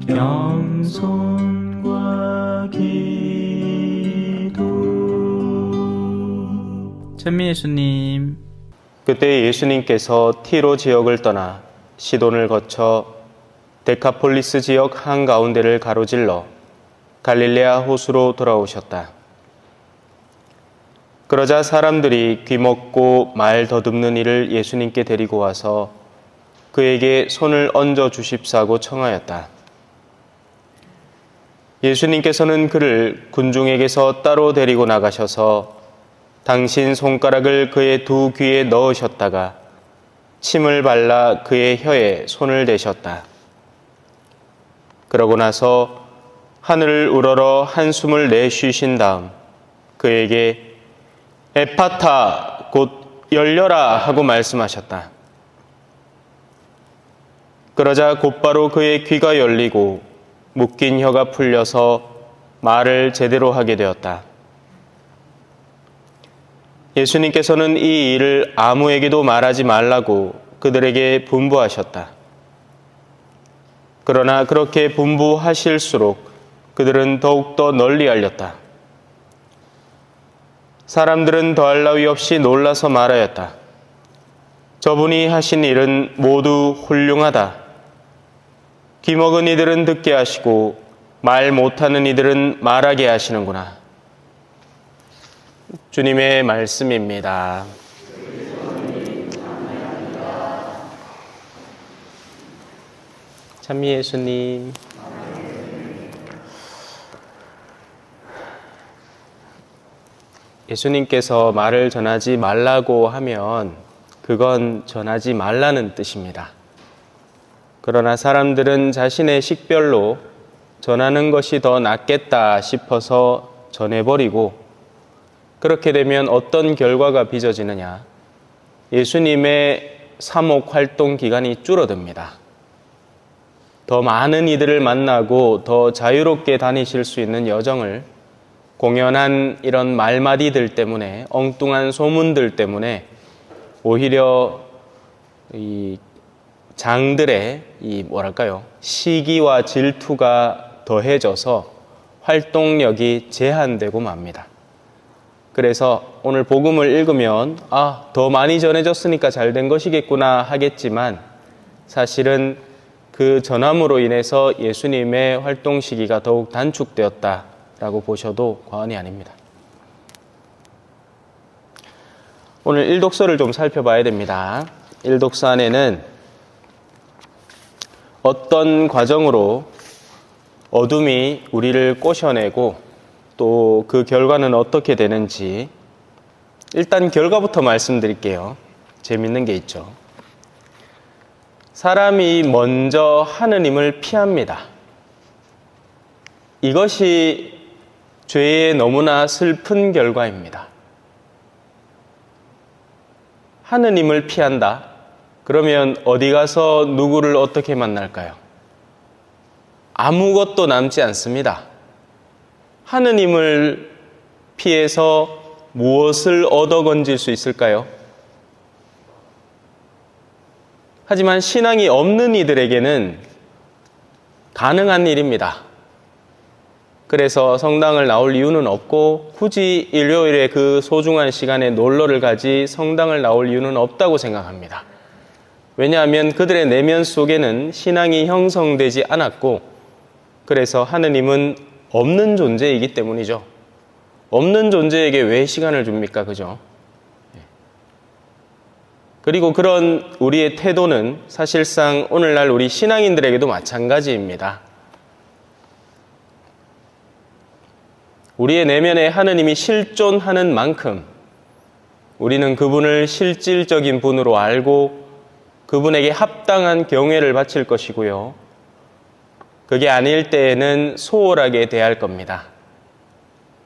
겸손과 기도. 찬미 예수님. 그때 예수님께서 티로 지역을 떠나 시돈을 거쳐 데카폴리스 지역 한가운데를 가로질러 갈릴레아 호수로 돌아오셨다. 그러자 사람들이 귀먹고 말 더듬는 이를 예수님께 데리고 와서 그에게 손을 얹어 주십사고 청하였다. 예수님께서는 그를 군중에게서 따로 데리고 나가셔서 당신 손가락을 그의 두 귀에 넣으셨다가 침을 발라 그의 혀에 손을 대셨다. 그러고 나서 하늘을 우러러 한숨을 내쉬신 다음 그에게 에파타 곧 열려라 하고 말씀하셨다. 그러자 곧바로 그의 귀가 열리고 묶인 혀가 풀려서 말을 제대로 하게 되었다. 예수님께서는 이 일을 아무에게도 말하지 말라고 그들에게 분부하셨다. 그러나 그렇게 분부하실수록 그들은 더욱더 널리 알렸다. 사람들은 더할 나위 없이 놀라서 말하였다. 저분이 하신 일은 모두 훌륭하다. 귀먹은 이들은 듣게 하시고 말 못하는 이들은 말하게 하시는구나. 주님의 말씀입니다. 찬미 예수님. 예수님께서 말을 전하지 말라고 하면 그건 전하지 말라는 뜻입니다. 그러나 사람들은 자신의 식별로 전하는 것이 더 낫겠다 싶어서 전해버리고 그렇게 되면 어떤 결과가 빚어지느냐? 예수님의 사목 활동 기간이 줄어듭니다. 더 많은 이들을 만나고 더 자유롭게 다니실 수 있는 여정을 공연한 이런 말마디들 때문에, 엉뚱한 소문들 때문에 오히려 이 장들의 시기와 질투가 더해져서 활동력이 제한되고 맙니다. 그래서 오늘 복음을 읽으면 더 많이 전해졌으니까 잘 된 것이겠구나 하겠지만 사실은 그 전함으로 인해서 예수님의 활동 시기가 더욱 단축되었다라고 보셔도 과언이 아닙니다. 오늘 일독서를 좀 살펴봐야 됩니다. 일독서 안에는 어떤 과정으로 어둠이 우리를 꼬셔내고 또 그 결과는 어떻게 되는지 일단 결과부터 말씀드릴게요. 재밌는 게 있죠. 사람이 먼저 하느님을 피합니다. 이것이 죄의 너무나 슬픈 결과입니다. 하느님을 피한다? 그러면 어디 가서 누구를 어떻게 만날까요? 아무것도 남지 않습니다. 하느님을 피해서 무엇을 얻어 건질 수 있을까요? 하지만 신앙이 없는 이들에게는 가능한 일입니다. 그래서 성당을 나올 이유는 없고 굳이 일요일에 그 소중한 시간에 놀러를 가지 성당을 나올 이유는 없다고 생각합니다. 왜냐하면 그들의 내면 속에는 신앙이 형성되지 않았고 그래서 하느님은 없는 존재이기 때문이죠. 없는 존재에게 왜 시간을 줍니까? 그죠? 그리고 그런 우리의 태도는 사실상 오늘날 우리 신앙인들에게도 마찬가지입니다. 우리의 내면에 하느님이 실존하는 만큼 우리는 그분을 실질적인 분으로 알고 그분에게 합당한 경외를 바칠 것이고요. 그게 아닐 때에는 소홀하게 대할 겁니다.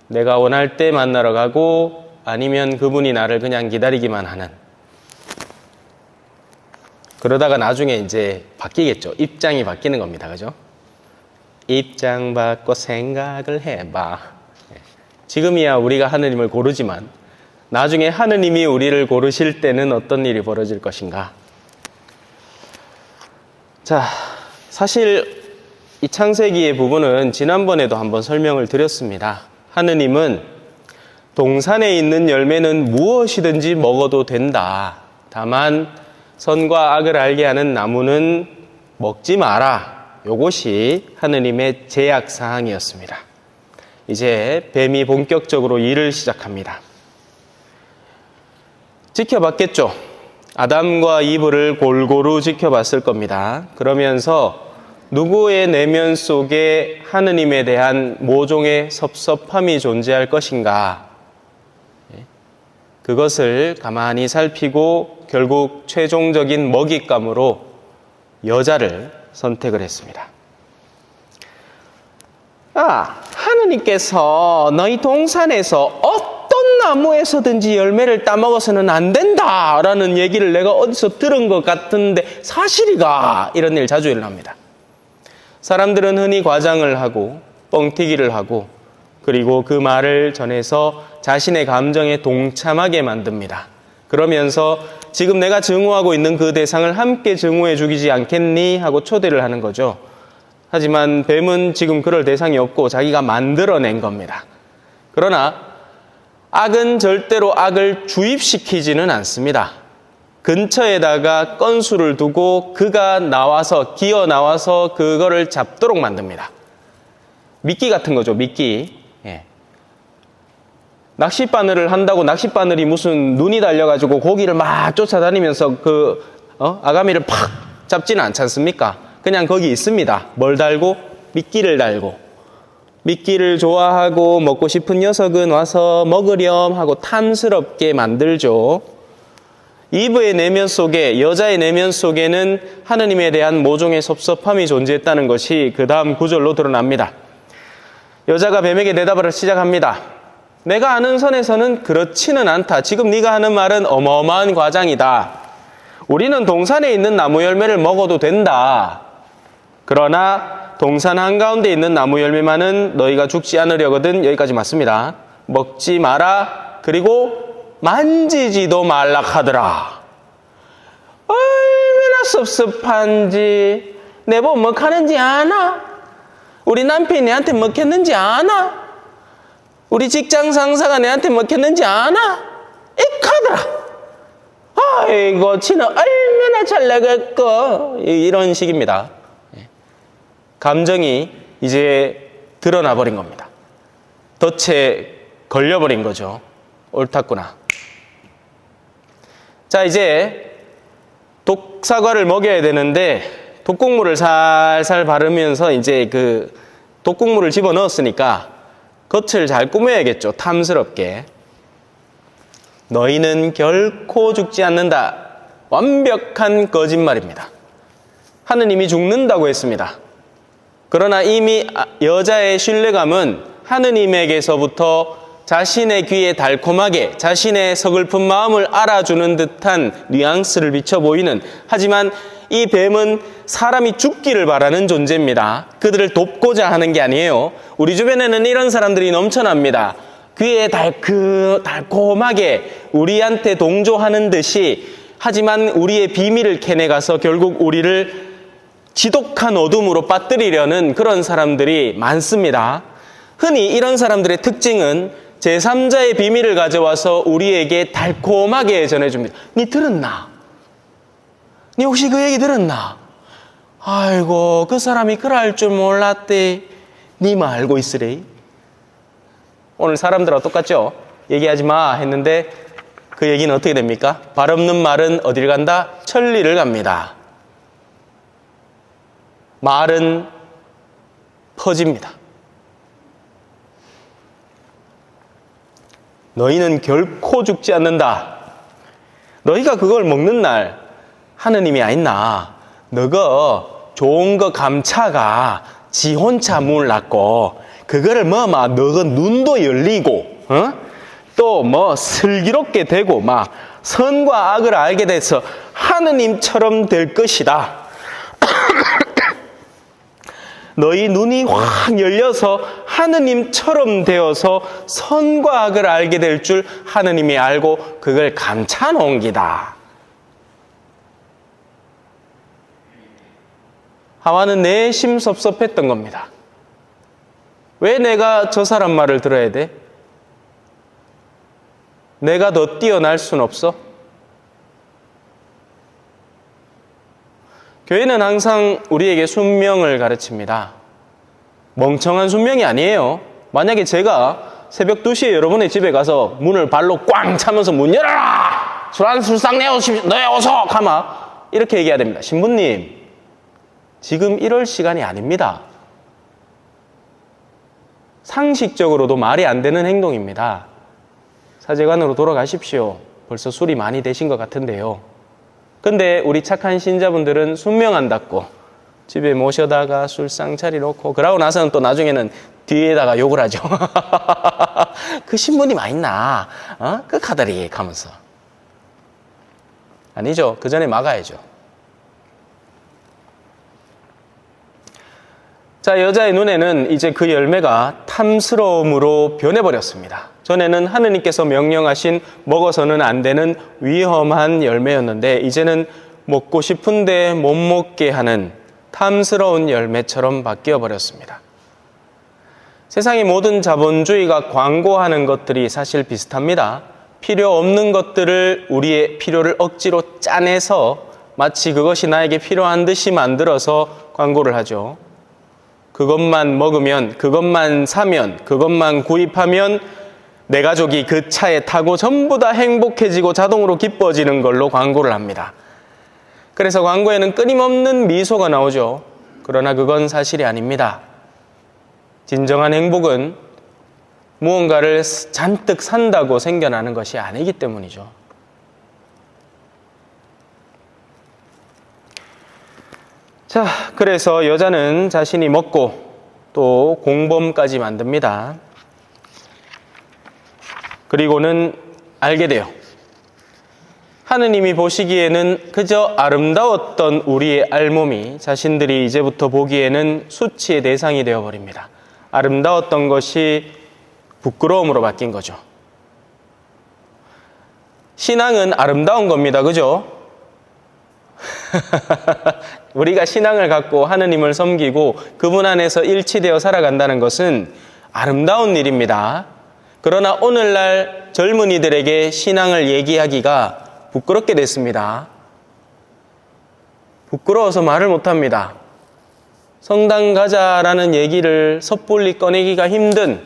내가 원할 때 만나러 가고 아니면 그분이 나를 그냥 기다리기만 하는. 그러다가 나중에 이제 바뀌겠죠. 입장이 바뀌는 겁니다. 그죠? 입장 바꿔 생각을 해봐. 지금이야 우리가 하느님을 고르지만 나중에 하느님이 우리를 고르실 때는 어떤 일이 벌어질 것인가? 자, 사실 이 창세기의 부분은 지난번에도 한번 설명을 드렸습니다. 하느님은 동산에 있는 열매는 무엇이든지 먹어도 된다. 다만 선과 악을 알게 하는 나무는 먹지 마라. 이것이 하느님의 제약 사항이었습니다. 이제 뱀이 본격적으로 일을 시작합니다. 지켜봤겠죠? 아담과 이브를 골고루 지켜봤을 겁니다. 그러면서 누구의 내면 속에 하느님에 대한 모종의 섭섭함이 존재할 것인가? 그것을 가만히 살피고 결국 최종적인 먹잇감으로 여자를 선택을 했습니다. 하느님께서 너희 동산에서 어떤 나무에서든지 열매를 따먹어서는 안 된다라는 얘기를 내가 어디서 들은 것 같은데 사실이가? 이런 일 자주 일어납니다. 사람들은 흔히 과장을 하고 뻥튀기를 하고 그리고 그 말을 전해서 자신의 감정에 동참하게 만듭니다. 그러면서 지금 내가 증오하고 있는 그 대상을 함께 증오해 주지 않겠니? 하고 초대를 하는 거죠. 하지만 뱀은 지금 그럴 대상이 없고 자기가 만들어낸 겁니다. 그러나 악은 절대로 악을 주입시키지는 않습니다. 근처에다가 건수를 두고 그가 나와서 기어 나와서 그거를 잡도록 만듭니다. 미끼 같은 거죠. 미끼. 낚싯바늘을 한다고 낚싯바늘이 무슨 눈이 달려가지고 고기를 막 쫓아다니면서 아가미를 팍 잡지는 않지 않습니까? 그냥 거기 있습니다. 뭘 달고? 미끼를 달고. 미끼를 좋아하고 먹고 싶은 녀석은 와서 먹으렴 하고 탐스럽게 만들죠. 이브의 내면 속에, 여자의 내면 속에는 하느님에 대한 모종의 섭섭함이 존재했다는 것이 그 다음 구절로 드러납니다. 여자가 뱀에게 대답을 시작합니다. 내가 아는 선에서는 그렇지는 않다. 지금 네가 하는 말은 어마어마한 과장이다. 우리는 동산에 있는 나무 열매를 먹어도 된다. 그러나 동산 한가운데 있는 나무 열매만은 너희가 죽지 않으려거든. 여기까지 맞습니다. 먹지 마라. 그리고 만지지도 말라 하더라. 얼마나 섭섭한지. 내보 먹하는지 아나? 우리 남편이 내한테 먹혔는지 아나? 우리 직장 상사가 내한테 먹혔는지 아나? 익하더라. 아이고, 지는 얼마나 잘 나겠고. 이런 식입니다. 감정이 이제 드러나 버린 겁니다. 덫에 걸려버린 거죠. 옳았구나. 자, 이제 독사과를 먹여야 되는데 독국물을 살살 바르면서 이제 그 독국물을 집어넣었으니까 겉을 잘 꾸며야겠죠. 탐스럽게. 너희는 결코 죽지 않는다. 완벽한 거짓말입니다. 하느님이 죽는다고 했습니다. 그러나 이미 여자의 신뢰감은 하느님에게서부터 자신의 귀에 달콤하게 자신의 서글픈 마음을 알아주는 듯한 뉘앙스를 비춰 보이는, 하지만 이 뱀은 사람이 죽기를 바라는 존재입니다. 그들을 돕고자 하는 게 아니에요. 우리 주변에는 이런 사람들이 넘쳐납니다. 귀에 달콤하게 우리한테 동조하는 듯이, 하지만 우리의 비밀을 캐내가서 결국 우리를 지독한 어둠으로 빠뜨리려는 그런 사람들이 많습니다. 흔히 이런 사람들의 특징은 제3자의 비밀을 가져와서 우리에게 달콤하게 전해줍니다. 니 들었나? 니 혹시 그 얘기 들었나? 아이고, 그 사람이 그럴 줄 몰랐대. 니만 알고 있으래. 오늘 사람들하고 똑같죠? 얘기하지 마 했는데 그 얘기는 어떻게 됩니까? 발 없는 말은 어딜 간다? 천리를 갑니다. 말은 퍼집니다. 너희는 결코 죽지 않는다. 너희가 그걸 먹는 날 하느님이 아있나? 너가 좋은 거 감차가 지 혼자 물 났고 그거를 너가 눈도 열리고 또 슬기롭게 되고 선과 악을 알게 돼서 하느님처럼 될 것이다. 너희 눈이 확 열려서 하느님처럼 되어서 선과 악을 알게 될 줄 하느님이 알고 그걸 감춰 놓은 기다. 하와는 내심 섭섭했던 겁니다. 왜 내가 저 사람 말을 들어야 돼? 내가 더 뛰어날 순 없어? 교회는 항상 우리에게 순명을 가르칩니다. 멍청한 순명이 아니에요. 만약에 제가 새벽 2시에 여러분의 집에 가서 문을 발로 꽝 차면서 문 열어라! 술상 내어서! 가마 이렇게 얘기해야 됩니다. 신부님, 지금 이럴 시간이 아닙니다. 상식적으로도 말이 안 되는 행동입니다. 사제관으로 돌아가십시오. 벌써 술이 많이 되신 것 같은데요. 근데 우리 착한 신자분들은 순명한답고 집에 모셔다가 술상 차려놓고 그러고 나서는 또 나중에는 뒤에다가 욕을 하죠. 그 신부님 아있나? 그 카드리 하면서. 아니죠. 그 전에 막아야죠. 자, 여자의 눈에는 이제 그 열매가 탐스러움으로 변해버렸습니다. 전에는 하느님께서 명령하신 먹어서는 안 되는 위험한 열매였는데 이제는 먹고 싶은데 못 먹게 하는 탐스러운 열매처럼 바뀌어 버렸습니다. 세상의 모든 자본주의가 광고하는 것들이 사실 비슷합니다. 필요 없는 것들을 우리의 필요를 억지로 짜내서 마치 그것이 나에게 필요한 듯이 만들어서 광고를 하죠. 그것만 먹으면, 그것만 사면, 그것만 구입하면 내 가족이 그 차에 타고 전부 다 행복해지고 자동으로 기뻐지는 걸로 광고를 합니다. 그래서 광고에는 끊임없는 미소가 나오죠. 그러나 그건 사실이 아닙니다. 진정한 행복은 무언가를 잔뜩 산다고 생겨나는 것이 아니기 때문이죠. 자, 그래서 여자는 자신이 먹고 또 공범까지 만듭니다. 그리고는 알게 돼요. 하느님이 보시기에는 그저 아름다웠던 우리의 알몸이 자신들이 이제부터 보기에는 수치의 대상이 되어버립니다. 아름다웠던 것이 부끄러움으로 바뀐 거죠. 신앙은 아름다운 겁니다. 그죠? 우리가 신앙을 갖고 하느님을 섬기고 그분 안에서 일치되어 살아간다는 것은 아름다운 일입니다. 그러나 오늘날 젊은이들에게 신앙을 얘기하기가 부끄럽게 됐습니다. 부끄러워서 말을 못합니다. 성당 가자라는 얘기를 섣불리 꺼내기가 힘든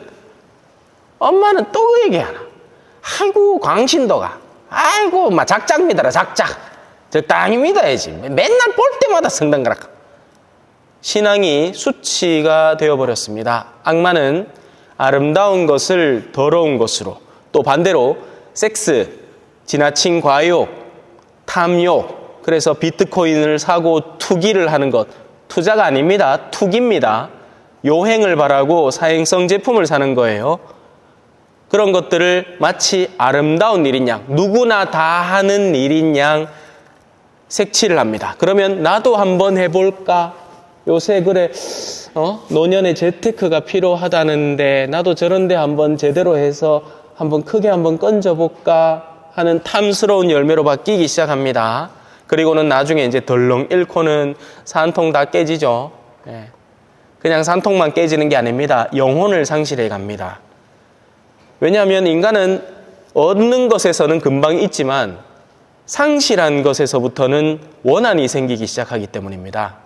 엄마는 또 그 얘기하나. 아이고 광신도가 아이고 막 작작 믿어라 작작. 적당히 믿어야지. 맨날 볼 때마다 성당 가라. 신앙이 수치가 되어버렸습니다. 악마는 아름다운 것을 더러운 것으로, 또 반대로 섹스, 지나친 과욕, 탐욕, 그래서 비트코인을 사고 투기를 하는 것, 투자가 아닙니다. 투기입니다. 요행을 바라고 사행성 제품을 사는 거예요. 그런 것들을 마치 아름다운 일인 양, 누구나 다 하는 일인 양 색칠을 합니다. 그러면 나도 한번 해볼까? 요새 그래 노년에 재테크가 필요하다는데 나도 저런데 한번 제대로 해서 한번 크게 한번 건져볼까 하는 탐스러운 열매로 바뀌기 시작합니다. 그리고는 나중에 이제 덜렁 잃고는 산통 다 깨지죠. 그냥 산통만 깨지는 게 아닙니다. 영혼을 상실해 갑니다. 왜냐하면 인간은 얻는 것에서는 금방 잊지만 상실한 것에서부터는 원한이 생기기 시작하기 때문입니다.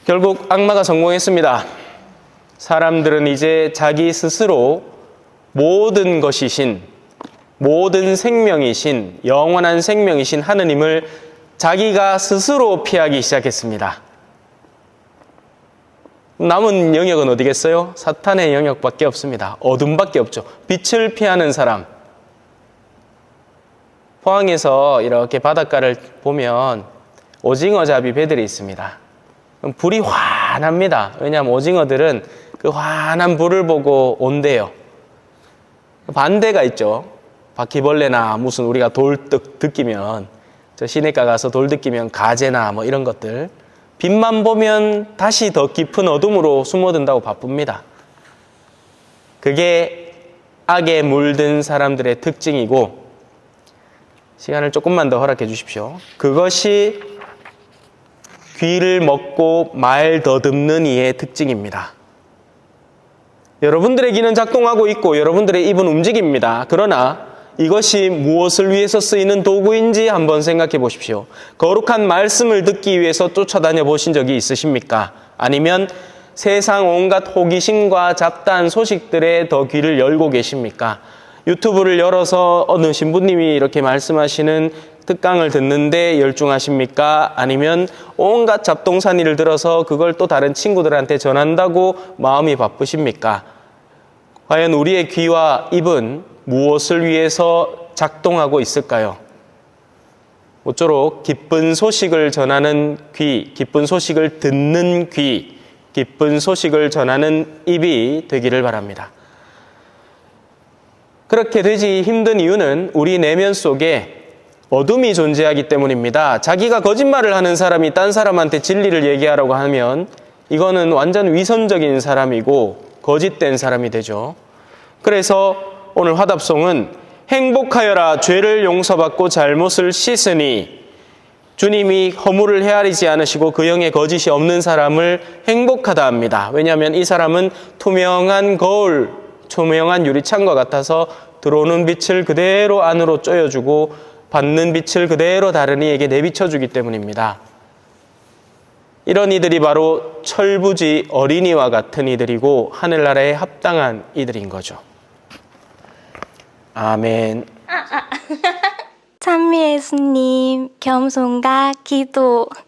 결국 악마가 성공했습니다. 사람들은 이제 자기 스스로 모든 것이신, 모든 생명이신, 영원한 생명이신 하느님을 자기가 스스로 피하기 시작했습니다. 남은 영역은 어디겠어요? 사탄의 영역밖에 없습니다. 어둠밖에 없죠. 빛을 피하는 사람. 포항에서 이렇게 바닷가를 보면 오징어잡이 배들이 있습니다. 불이 환합니다. 왜냐하면 오징어들은 그 환한 불을 보고 온대요. 반대가 있죠. 바퀴벌레나 무슨 우리가 돌 느끼면, 저 시내가 가서 돌 느끼면 가재나 뭐 이런 것들, 빛만 보면 다시 더 깊은 어둠으로 숨어든다고 바쁩니다. 그게 악에 물든 사람들의 특징이고, 시간을 조금만 더 허락해 주십시오. 그것이 귀를 먹고 말 더듬는 이의 특징입니다. 여러분들의 귀는 작동하고 있고 여러분들의 입은 움직입니다. 그러나 이것이 무엇을 위해서 쓰이는 도구인지 한번 생각해 보십시오. 거룩한 말씀을 듣기 위해서 쫓아다녀 보신 적이 있으십니까? 아니면 세상 온갖 호기심과 잡다한 소식들에 더 귀를 열고 계십니까? 유튜브를 열어서 어느 신부님이 이렇게 말씀하시는 특강을 듣는데 열중하십니까? 아니면 온갖 잡동사니를 들어서 그걸 또 다른 친구들한테 전한다고 마음이 바쁘십니까? 과연 우리의 귀와 입은 무엇을 위해서 작동하고 있을까요? 모쪼록 기쁜 소식을 전하는 귀, 기쁜 소식을 듣는 귀, 기쁜 소식을 전하는 입이 되기를 바랍니다. 그렇게 되지 힘든 이유는 우리 내면 속에 어둠이 존재하기 때문입니다. 자기가 거짓말을 하는 사람이 딴 사람한테 진리를 얘기하라고 하면 이거는 완전 위선적인 사람이고 거짓된 사람이 되죠. 그래서 오늘 화답송은 행복하여라 죄를 용서받고 잘못을 씻으니 주님이 허물을 헤아리지 않으시고 그 영에 거짓이 없는 사람을 행복하다 합니다. 왜냐하면 이 사람은 투명한 거울, 투명한 유리창과 같아서 들어오는 빛을 그대로 안으로 쪼여주고 받는 빛을 그대로 다른 이에게 내비쳐주기 때문입니다. 이런 이들이 바로 철부지 어린이와 같은 이들이고 하늘나라에 합당한 이들인 거죠. 아멘. 찬미 예수님, 겸손과 기도.